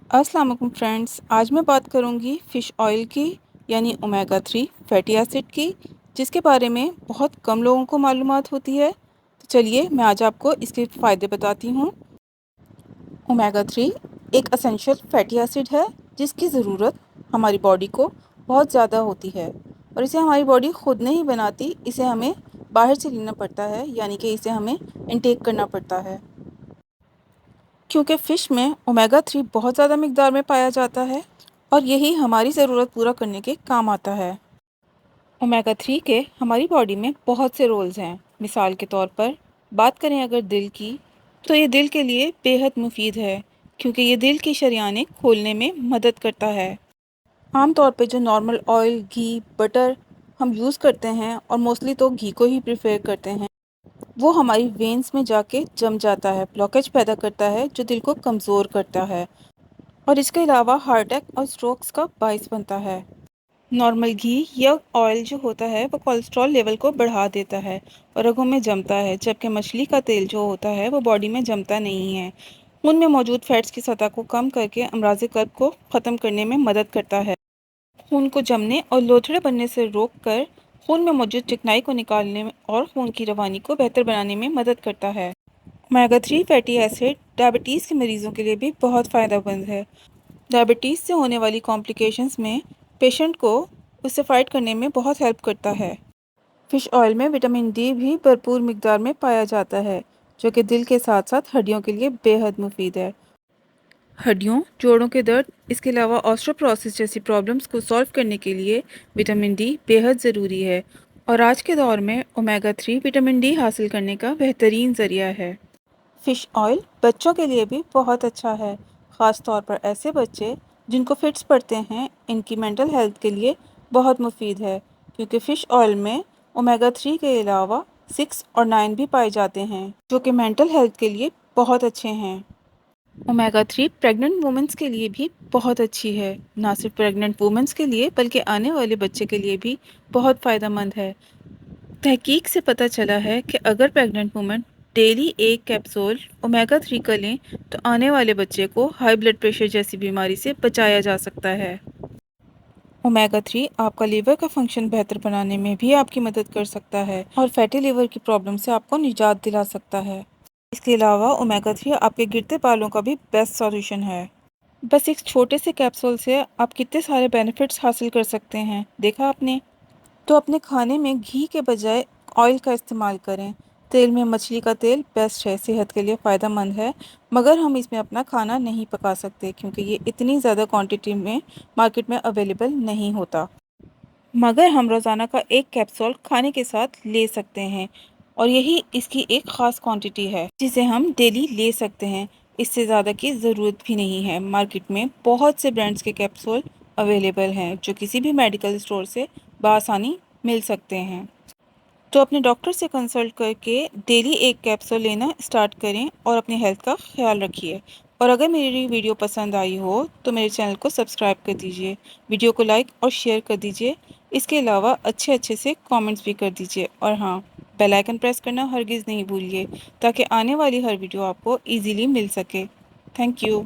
अस्सलाम वालेकुम फ्रेंड्स, आज मैं बात करूंगी फ़िश ऑयल की यानी ओमेगा 3 फैटी एसिड की, जिसके बारे में बहुत कम लोगों को मालूमात होती है। तो चलिए मैं आज आपको इसके फ़ायदे बताती हूँ। ओमेगा 3 एक एसेंशियल फैटी एसिड है जिसकी ज़रूरत हमारी बॉडी को बहुत ज़्यादा होती है और इसे हमारी बॉडी खुद नहीं बनाती, इसे हमें बाहर से लेना पड़ता है, यानी कि इसे हमें इनटेक करना पड़ता है। क्योंकि फ़िश में ओमेगा 3 बहुत ज़्यादा मिकदार में पाया जाता है और यही हमारी ज़रूरत पूरा करने के काम आता है। ओमेगा 3 के हमारी बॉडी में बहुत से रोल्स हैं। मिसाल के तौर पर बात करें अगर दिल की, तो ये दिल के लिए बेहद मुफीद है क्योंकि ये दिल की शरियानें खोलने में मदद करता है। आम तौर पे जो नॉर्मल ऑयल, घी, बटर हम यूज़ करते हैं और मोस्टली तो घी को ही प्रेफर करते हैं, वो हमारी वेन्स में जाके जम जाता है, ब्लॉकेज पैदा करता है जो दिल को कमज़ोर करता है और इसके अलावा हार्ट अटैक और स्ट्रोक्स का बाइस बनता है। नॉर्मल घी या ऑयल जो होता है वो कोलेस्ट्रॉल लेवल को बढ़ा देता है और रगों में जमता है, जबकि मछली का तेल जो होता है वो बॉडी में जमता नहीं है। खून में मौजूद फैट्स की सतह को कम करके अमराज़ क़ल्ब को ख़त्म करने में मदद करता है। खून को जमने और लोथड़े बनने से रोककर खून में मौजूद चिकनाई को निकालने में और खून की रवानी को बेहतर बनाने में मदद करता है। ओमेगा 3 फैटी एसिड डायबिटीज़ के मरीज़ों के लिए भी बहुत फ़ायदेमंद है। डायबिटीज़ से होने वाली कॉम्प्लिकेशंस में पेशेंट को उससे फ़ाइट करने में बहुत हेल्प करता है। फ़िश ऑयल में विटामिन डी भी भरपूर मिकदार में पाया जाता है, जो कि दिल के साथ साथ हड्डियों के लिए बेहद मुफीद है। हड्डियों, जोड़ों के दर्द, इसके अलावा ऑस्टियोपोरोसिस जैसी प्रॉब्लम्स को सॉल्व करने के लिए विटामिन डी बेहद ज़रूरी है और आज के दौर में ओमेगा 3 विटामिन डी हासिल करने का बेहतरीन ज़रिया है। फ़िश ऑयल बच्चों के लिए भी बहुत अच्छा है, ख़ास तौर पर ऐसे बच्चे जिनको फिट्स पड़ते हैं। इनकी मेंटल हेल्थ के लिए बहुत मुफीद है क्योंकि फ़िश ऑयल में ओमेगा 3 के अलावा 6 और 9 भी पाए जाते हैं, जो कि मेंटल हेल्थ के लिए बहुत अच्छे हैं। ओमेगा 3 प्रेग्नेंट वुमेंस के लिए भी बहुत अच्छी है, ना सिर्फ प्रेग्नेंट वुमेंस के लिए बल्कि आने वाले बच्चे के लिए भी बहुत फ़ायदेमंद है। तहकीक से पता चला है कि अगर प्रेग्नेंट वुमेन डेली एक कैप्सूल ओमेगा 3 का लें तो आने वाले बच्चे को हाई ब्लड प्रेशर जैसी बीमारी से बचाया जा सकता है। ओमेगा 3 आपका लीवर का फंक्शन बेहतर बनाने में भी आपकी मदद कर सकता है और फैटी लीवर की प्रॉब्लम से आपको निजात दिला सकता है। इसके अलावा ओमेगा 3 आपके गिरते बालों का भी बेस्ट सॉल्यूशन है। बस एक छोटे से कैप्सूल से आप कितने सारे बेनिफिट्स हासिल कर सकते हैं, देखा आपने? तो अपने खाने में घी के बजाय ऑयल का इस्तेमाल करें। तेल में मछली का तेल बेस्ट है, सेहत के लिए फ़ायदेमंद है, मगर हम इसमें अपना खाना नहीं पका सकते क्योंकि ये इतनी ज़्यादा क्वांटिटी में मार्केट में अवेलेबल नहीं होता। मगर हम रोज़ाना का एक कैप्सूल खाने के साथ ले सकते हैं और यही इसकी एक ख़ास क्वांटिटी है जिसे हम डेली ले सकते हैं। इससे ज़्यादा की ज़रूरत भी नहीं है। मार्केट में बहुत से ब्रांड्स के कैप्सूल अवेलेबल हैं जो किसी भी मेडिकल स्टोर से बआसानी मिल सकते हैं। तो अपने डॉक्टर से कंसल्ट करके डेली एक कैप्सूल लेना स्टार्ट करें और अपनी हेल्थ का ख्याल रखिए। और अगर मेरी वीडियो पसंद आई हो तो मेरे चैनल को सब्सक्राइब कर दीजिए, वीडियो को लाइक और शेयर कर दीजिए। इसके अलावा अच्छे अच्छे से कमेंट्स भी कर दीजिए और हाँ, बेल आइकन प्रेस करना हरगिज़ नहीं भूलिए ताकि आने वाली हर वीडियो आपको ईज़िली मिल सके। Thank you.